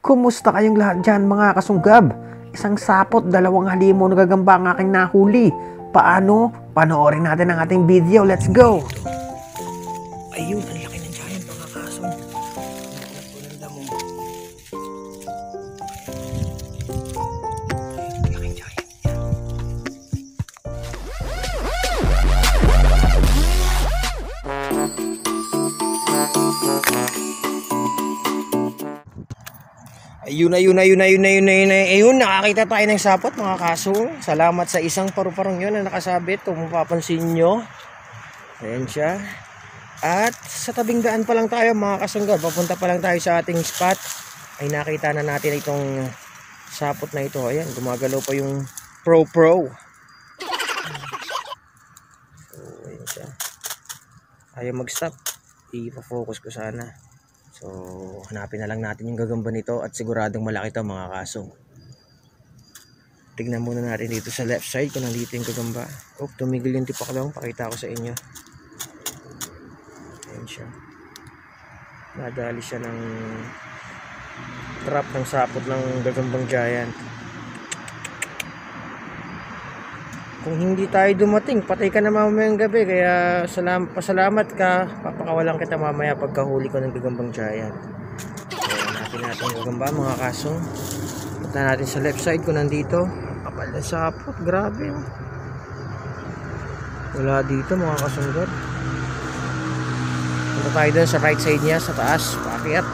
Kumusta kayong lahat dyan mga kasunggab? Isang sapot, dalawang halimo na gagamba ang aking nahuli. Paano? Panoorin natin ang ating video. Let's go! Ayun, ang laki ng giant mga kasong. Ang damo. Laking giant. Ayun, nakakita tayo ng sapot mga kaso. Salamat sa isang paru-parong yun na nakasabit. Kung mapapansin nyo, ayan siya. At sa tabing daan pa lang tayo mga kasungga, papunta pa lang tayo sa ating spot, ay nakita na natin itong sapot na ito. Ayan, gumagalaw pa yung pro. So, ayan siya. Ayaw mag-stop. I-focus ko sana. So, hanapin na lang natin yung gagamba nito at siguradong malaki ito mga kaso. Tignan muna natin dito sa left side kung nandito yung gagamba. Oh, tumigil yung tipak lang. Pakita ko sa inyo. Ayan siya. Nadali siya ng trap ng sapot ng gagambang giant. Kung hindi tayo dumating, patay ka na mamayang gabi. Kaya pasalamat ka. Papakawalan kita mamaya pagkahuli ko ng gagambang giant. Kaya natin yung gagamba mga kasong. Punta natin sa left side kung nandito. Kapal na sapot. Grabe. Wala dito mga kasunggat. Punta tayo dun sa right side niya. Sa taas. Paakyat.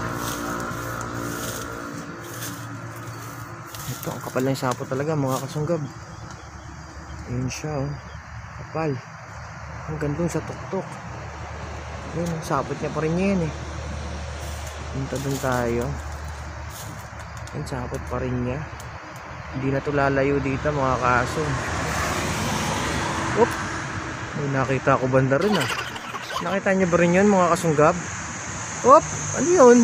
Ito ang kapal na sapot talaga mga kasunggab. Ayun siya oh. Kapal. Hanggang dun sa tuktok. Ayun, sapot niya pa rin yan eh. Punta dun tayo. Ayun, sapot pa rin niya. Hindi na to lalayo dito mga kaso. Oop! May nakita ko banda rin ah. Nakita niyo ba rin yun mga kasunggab? Oop! Ano yun?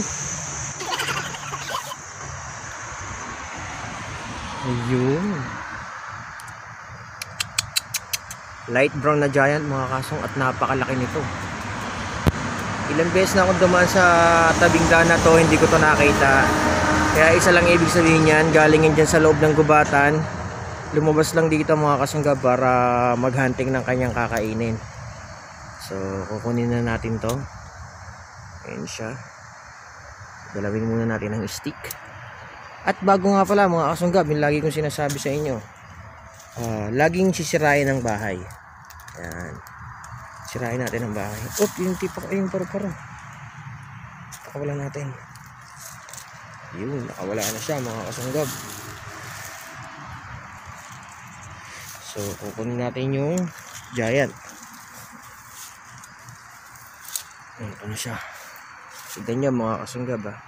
Ayun. Light brown na giant mga kasong at napakalaki nito. Ilang beses na akong dumaan sa tabing daan na to, hindi ko to nakita. Kaya isa lang ibig sabihin yan, galing yan dyan sa loob ng gubatan. Lumabas lang dito mga kasungga para maghunting ng kanyang kakainin. So kukunin na natin to. Ayan siya. Dalawin muna natin ang stick. At bago nga pala mga kasungga, lagi kong sinasabi sa inyo, laging sisirain ang bahay. Yan. Sirain natin ang bahay. Oop, yung tipak ay yung paru-paro. Nakawala natin. Yun, nakawala na siya mga kasunggab. So, kukunin natin yung giant. Ito na siya. Tignan nyo mga kasunggab ah.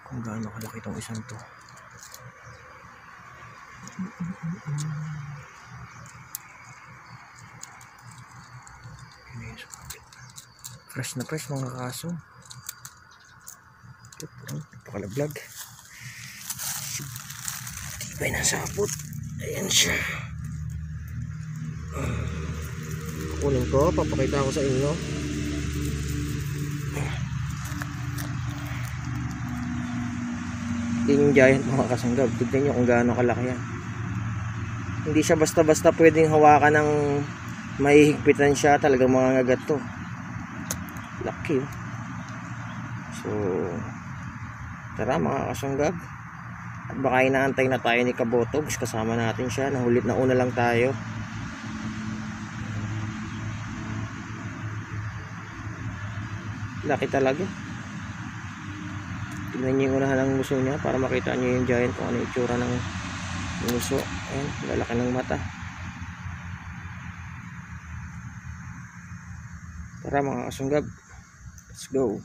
Kung gaano kalaki itong isang to. Fresh na fresh mga kaso. Napakalaglag. Tibay na sapot. Ayan siya. Kukunin ko, papakita ko sa inyo. Yan yung giant mga kasunggab. Tignan nyo kung gaano kalaki yan. Hindi siya basta-basta pwedeng hawakan ng mahihigpitan siya. Talagang mga ngagat to. Laki oh. So tara mga kasunggab. At baka inaantay na tayo ni Kabotogs. Kasama natin siya. Nahulit na una lang tayo. Laki talaga. Tignan nyo yung unahan ng nguso niya para makita nyo yung giant kung ano yung itsura ng nguso. Ayan, lalaki ng mata. Tara mga kasunggab, let's go.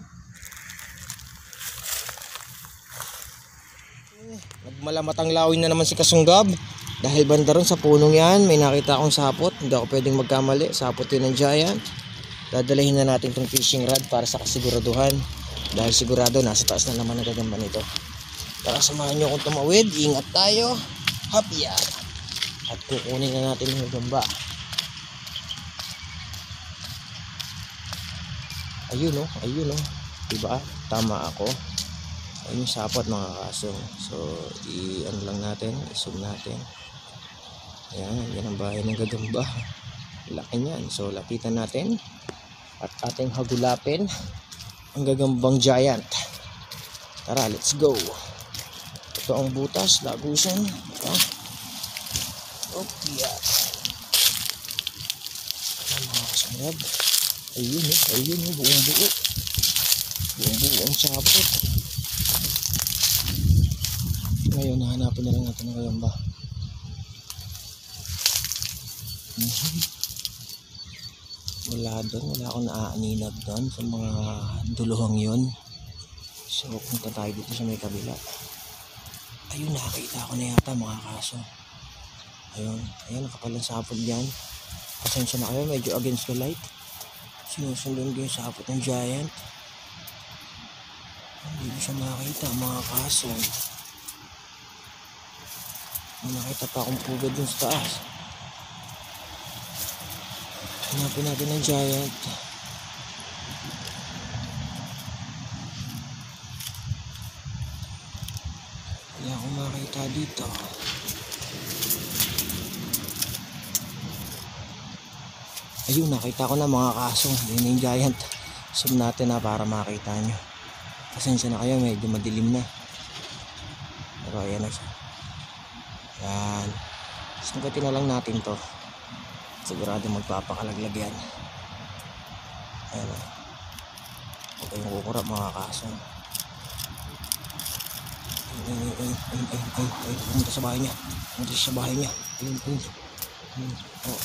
Nagmalamatang lawin na naman si kasunggab. Dahil banda ron sa punong yan, may nakita akong sapot. Hindi ako pwedeng magkamali. Sapot yun ng giant. Dadalahin na natin itong fishing rod para sa kasiguraduhan. Dahil sigurado nasa taas na naman ang gagamba nito. Tara samahan nyo akong tumawid. Ingat tayo. Hapya. At kukunin na natin yung gagamba. Ayun oh, ayun oh. Diba? Tama ako. Ayun yung sapot mga kasong. So, i-ano lang natin, i-zoom natin. Ayan, yan ang bahay ng gagamba. Laki niyan. So, lapitan natin at ating hagulapin ang gagambang giant. Tara, let's go. Ito ang butas, lagusan. Okay, yan. Ayan mga kasangab. Ayun oh, buong buo. Buong buo ang sapot. Ngayon, nahanapin na lang natin ang gagamba. Wala doon, wala akong naaaninag doon sa mga duluhang yun. So punta tayo dito sa may kabila. Ayun, nakakita ko na yata mga kaso. Ayun, ayun, nakapalang sapot dyan. Pasensya na kayo, medyo against the light. Sinusundan ko yung sapot ng giant. Hindi ko siya makakita mga kaso. May nakita pa akong pugad dun sa taas. Hanapin natin ng giant. Wala akong makita dito. Ayun, nakita ko na mga kasong. Ayun yung giant. Zoom natin na para makita nyo. Pasensya na kayo, medyo madilim na. Pero ayan na siya. Yan. Sungkatin na lang natin to. Sigurado magpapakalaglag yan. Ayan o. Huwag kayong kukurap mga kaso. Ay, pumunta sa bahay niya. Pumunta sa bahay niya. Ayun.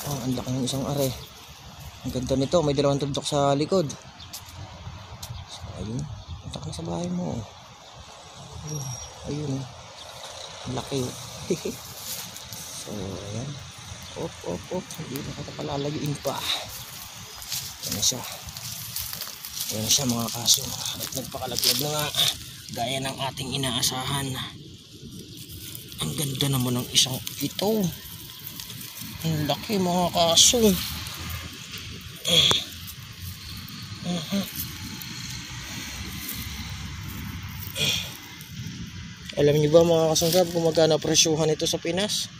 Oh, ang laki ng isang are. Ang ganda nito, may dalawang tuldok sa likod. So, ayun. Punta ka na sa bahay mo. Ayun. Ang laki. So, ayan. Op. Hindi na kita palalayuin pa. Ayan na siya mga kaso. At nagpakalaglag na nga. Gaya ng ating inaasahan. Ang ganda naman ng isang ito. Ang laki mga kaso. Alam niyo ba mga kasunggab kung magkano presyuhan ito sa Pinas?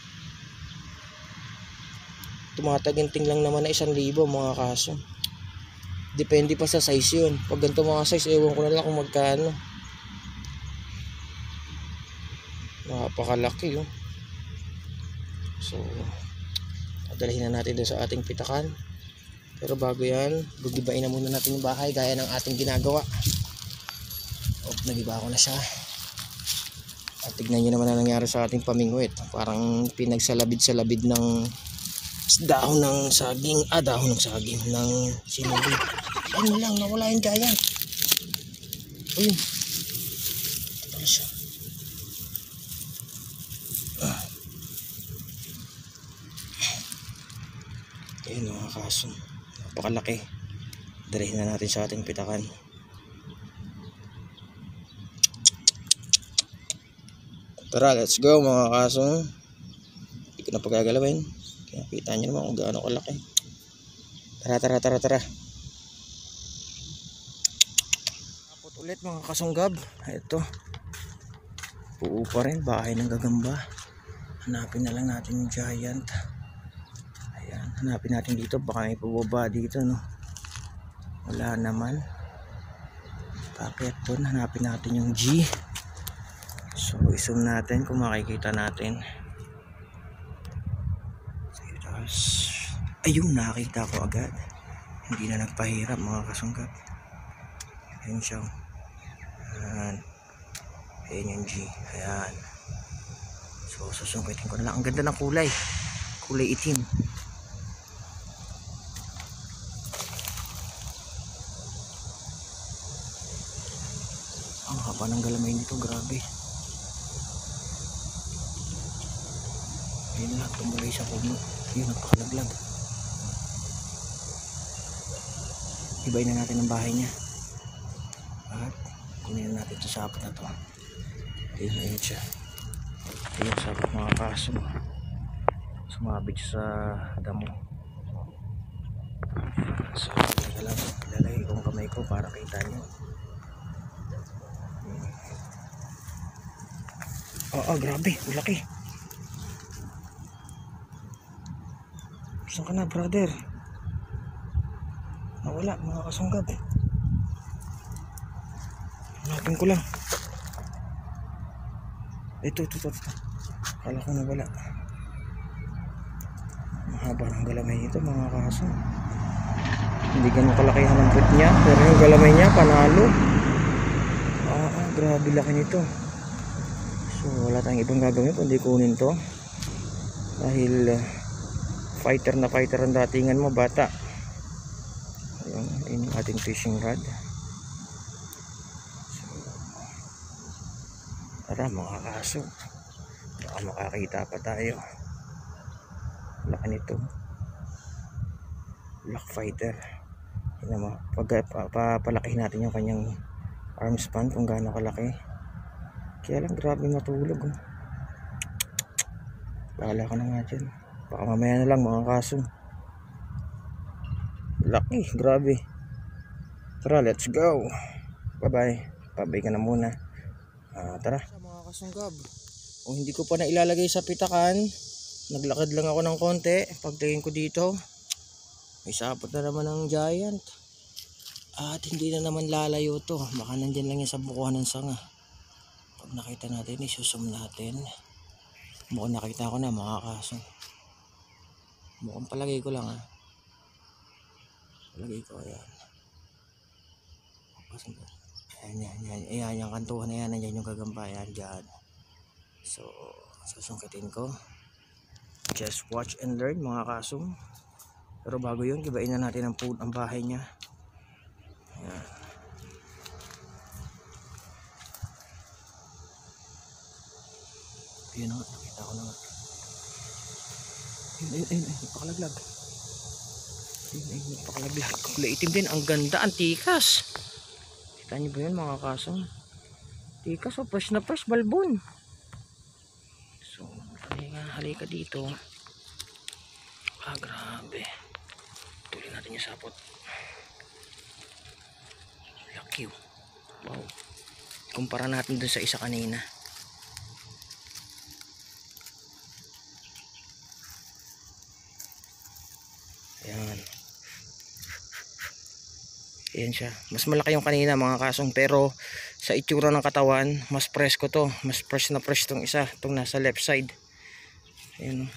Tumataginting lang naman na 1,000 mga kaso. Depende pa sa size yun. Pag ganito mga size, ewan ko na lang kung magkano. Napakalaki yun. So, padalhin na natin doon sa ating pitakan. Pero bago yan, gugibain na muna natin yung bahay gaya ng ating ginagawa. Nagiba ko na siya. At tignan nyo naman na nangyari sa ating pamingwit. Parang pinagsalabid-salabid ng dahon ng saging, dahon ng saging ng sinuli. Ayun lang, nawala yung giant. Ayun. Ito na siya. Ayun mga kaso. Napakalaki. Dalihin na natin sa ating pitakan. Tara, let's go mga kaso. Hindi ko na pagagalawin. Kaya kita nyo naman kung gaano kalaki. Tara. Tapos ulit mga kasunggab. Ito. Buo pa rin. Bahay ng gagamba. Hanapin na lang natin yung giant. Ayan. Hanapin natin dito. Baka may pababa dito, no? Wala naman. Bakit po? Hanapin natin yung G. So, i-zoom natin kung makikita natin. Ayun, nakita ko agad. Hindi na nagpahirap mga kasunggab. Ayun siya. Ayan. Ayun yung G. Ayan. So, susungkitin ko na lang. Ang ganda ng kulay. Kulay itim. Ang haba ng galamay nito. Grabe. Ayun lang. Tumulay sa puno. Ayun, nagpakalaglag. Ibayin na natin ang bahay niya. At kunin natin ito sa sapot na ito. Ayun siya. Ayun sapot mga kaso. Sumabit siya sa damo. So, ilalagay kong kamay ko ko para kita nyo. Grabe, laki. Saan ka na, brother? Nawala mga kasunggab. Hanapin ko lang. Ito. Kala ko nawala. Mahaba ng galamay nito mga kaso. Hindi ganun kalaki ang lampot niya, pero yung galamay niya panalo. Grabe laki nito. So wala tayong ibang gagawin kundi kunin to. Dahil fighter na fighter ang datingan mo, bata. Ayun yung ating fishing rod. So, tara mga kaso, baka makakita pa tayo. Laki nito, black fighter. Palakihin natin yung kanyang arm span kung gaano kalaki. Kaya lang grabe matulog. Lala ka na nga dyan. Baka mamaya na lang mga kaso. Laki, grabe. Tara, let's go. Bye bye. Pabay ka na muna. Tara mga kasunggab. Hindi ko pa na ilalagay sa pitakan. Naglakad lang ako ng konti. Pagtingin ko dito, may sapot na naman ng giant. At hindi na naman lalayo to. Baka nandyan lang yan sa bukuhan ng sanga. Pag nakita natin, isusum natin. Mukhang nakita ko na mga kaso. Mukhang palagay ko lang palagay ko, ayan. Ayan yung kantuhan na yan. Nandiyan yung gagamba. Ayan dyan. So susungkitin ko. Just watch and learn mga kasong. Pero bago yun, gibain na natin ang bahay niya. Ayan. Yun na nga, nakita ko na nga. Ayun, pakalaglag. Ayun, pakalaglag. Kulay itim din, ang ganda, antikas. Kita nyo ba yun mga kasong? Antikas, fresh na fresh, balbon. So, halika dito. Grabe. Tuloy natin yung sapot. Laki. Wow. Kumpara natin dun sa isa kanina. Ayan. Ayan siya. Mas malaki yung kanina mga kasong, pero sa itsura ng katawan, mas presko to. Mas fresh na fresh tong isa. Itong nasa left side. Ayan.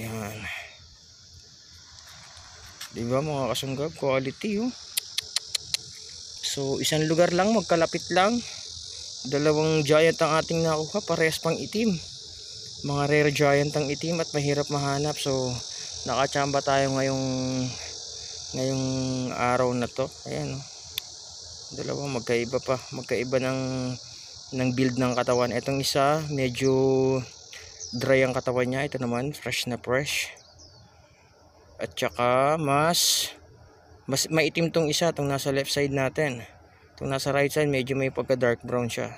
Ayan. Diba mga kasunggab, quality So isang lugar lang, magkalapit lang. Dalawang giant ang ating nakuha, parehas pang itim. Mga rare giant ang itim at mahirap mahanap. So nakachamba tayo ngayong araw na to. Ayan dalawa magkaiba pa, magkaiba ng build ng katawan. Itong isa medyo dry ang katawan niya, ito naman fresh na fresh. At saka mas maitim tong isa, tong nasa left side natin. Tong nasa right side medyo may pagka dark brown siya.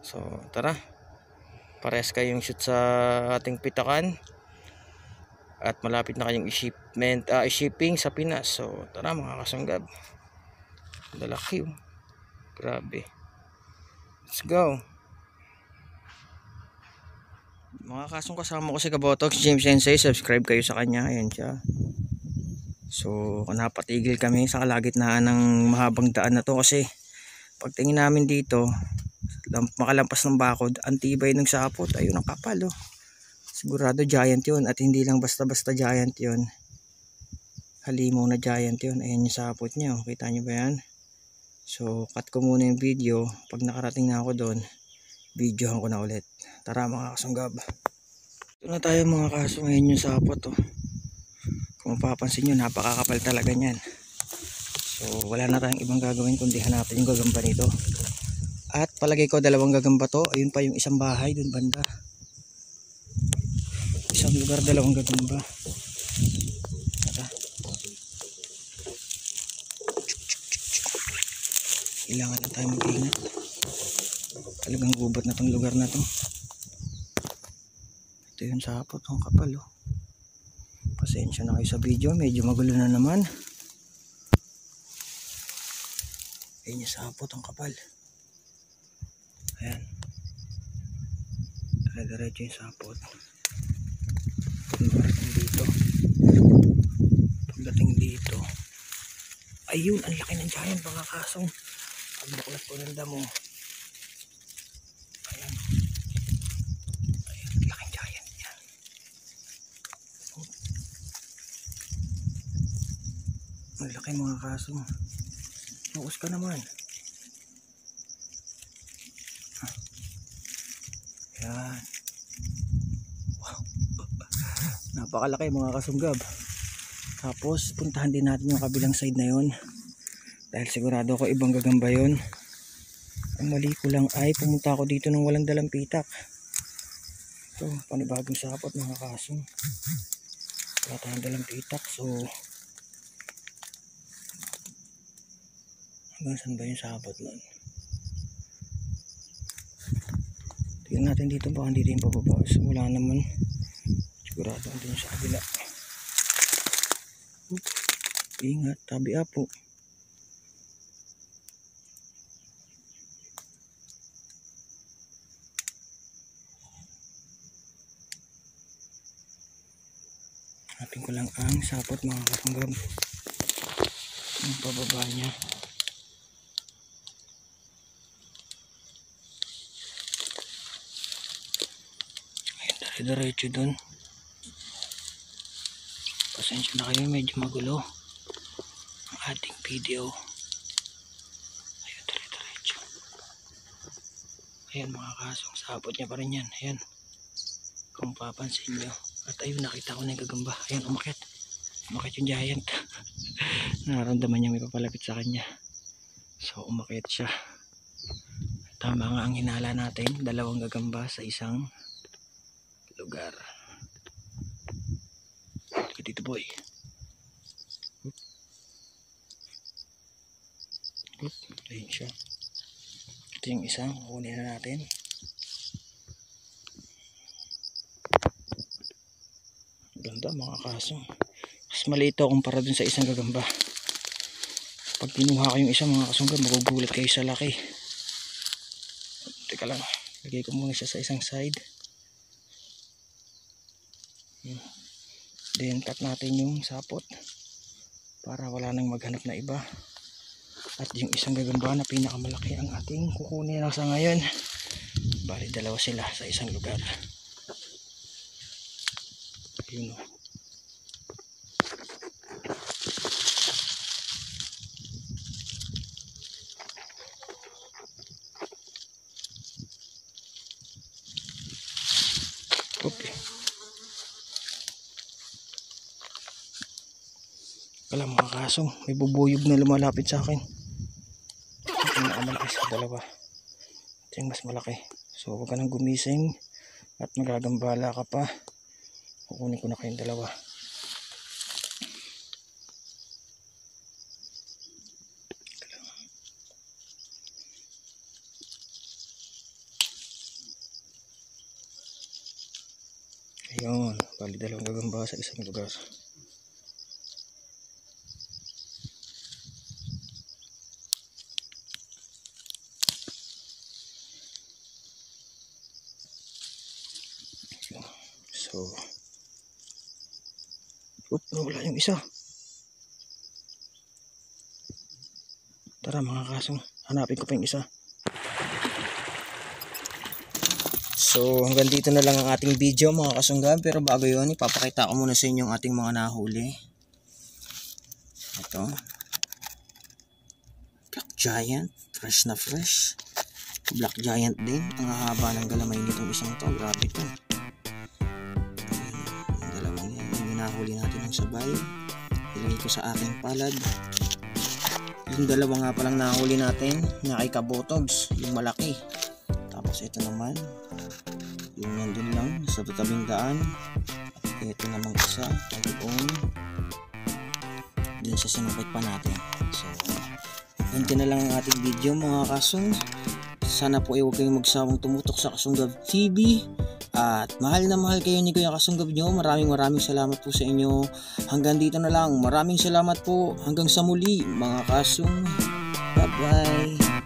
So tara, parehas kayong shoot sa ating pitakan at malapit na kayong shipping sa Pinas. So tara mga kasunggab, lalaki grabe, let's go. Mga kasong, kasama ko si Kabotox James Sensei. Subscribe kayo sa kanya, ayan siya. So napatigil kami sa kalagitnaan ng mahabang daan na to kasi pagtingin namin dito, makalampas ng bakod, antibay ng sapot. Ayun ang kapal sigurado giant yun, at hindi lang basta basta giant yun, halimaw na giant yun. Ayan yung sapot niya, kita nyo ba yan? So cut ko muna yung video. Pag nakarating na ako doon, videohan ko na ulit. Tara mga kasunggab, ito na tayo mga kaso. Ngayon yung sapot kung mapapansin nyo, napakakapal talaga nyan. So wala na tayong ibang gagawin kundi hanapin yung gagamba nito. At palagay ko dalawang gagamba to. Ayun pa yung isang bahay dun banda, isang lugar, dalawang gagamba. Tara, kailangan na tayo mag-ingat. Talagang gubat na tong lugar na to. Ito yung sapot, ang kapal Pasensya na kayo sa video, medyo magulo na naman. Ayan yung sapot, ang kapal. Ayan. Diretso yung sapot. Pagdating dito, ayun, ang laki ng giant mga kasong. Ang buklat po ng damo. Ayan. Ayan, laking giant yan. Ang laki mga kasong. Focus ka naman. Ayan. Wow. Napakalaki mga kasunggab. Tapos puntahan din natin yung kabilang side na yon. Dahil sigurado ako ibang gagamba yon. Ang mali ko lang ay pumunta ako dito nang walang dalang pitak. Ito, panibagong sapot mga kasong. Wala tayong dalang pitak. So hanggang saan ba yung sapot nun? Tingnan natin dito, baka hindi din pababa. So, wala naman. Sigurado din sa kabila. Ingat, tabi apo. Hanapin ko lang ang sapot mga kasunggab. Yung pababa niya. Ayun, diretso dun. Pasensya na kayo, medyo magulo ang ating video. Ayun, diretso. Ayan mga kasong, sapot niya pa rin yan. Ayan, kung papansin nyo. At ayun, nakita ko na yung gagamba. Ayan, umakit yung giant. Nararamdaman niya may papalapit sa kanya. So umakit siya. Tama nga ang hinala natin, dalawang gagamba sa isang lugar. Dito boy. Ayun siya. Ito yung isang, kunin na natin. Ganda mga kaso. Mas maliit ito kumpara dun sa isang gagamba. Pag kinuha ko yung isang mga kasunggan, magugulat kayo sa laki. Teka lang, lagay ko muna siya sa isang side. Then cut natin yung sapot para wala nang maghanap na iba. At yung isang gagamba na pinakamalaki ang ating kukunin na sa ngayon. Bali dalawa sila sa isang lugar. Yun o. Okay. Kala mga kaso, may bubuyog na lumalapit sa akin. Ito yung nakamalaki sa dalawa. Ito yung mas malaki. So huwag ka nang gumising at magagambala ka pa. Kukunin ko na kayong dalawa. Ayun, bali dalawang gagamba sa isang lugar. So nawala yung isa. Tara mga kasong, hanapin ko pa yung isa. So hanggang dito na lang ang ating video mga kasunggan. Pero bago yun, ipapakita ko muna sa inyo ang ating mga nahuli. Ito, Black Giant, fresh na fresh. Black Giant din, ang haba ng galamay nitong isang to. Grabe to. Yung dalawang yan, yung nahuli natin ng sabay. Ilagay ko sa aking palad. Yung dalawa nga palang nahuli natin na kay Kabotogs, yung malaki. Tapos ito naman, yung nandun lang sa tatabing daan. At ito namang isa ay doon dun sa sinukit pa natin. So ganito na lang ang ating video mga kasong. Sana po ay huwag kayong magsawang tumutok sa Kasunggab TV. At mahal na mahal kayo ni Kuya Kasunggab nyo. Maraming salamat po sa inyo. Hanggang dito na lang. Maraming salamat po. Hanggang sa muli mga kasong. Bye-bye.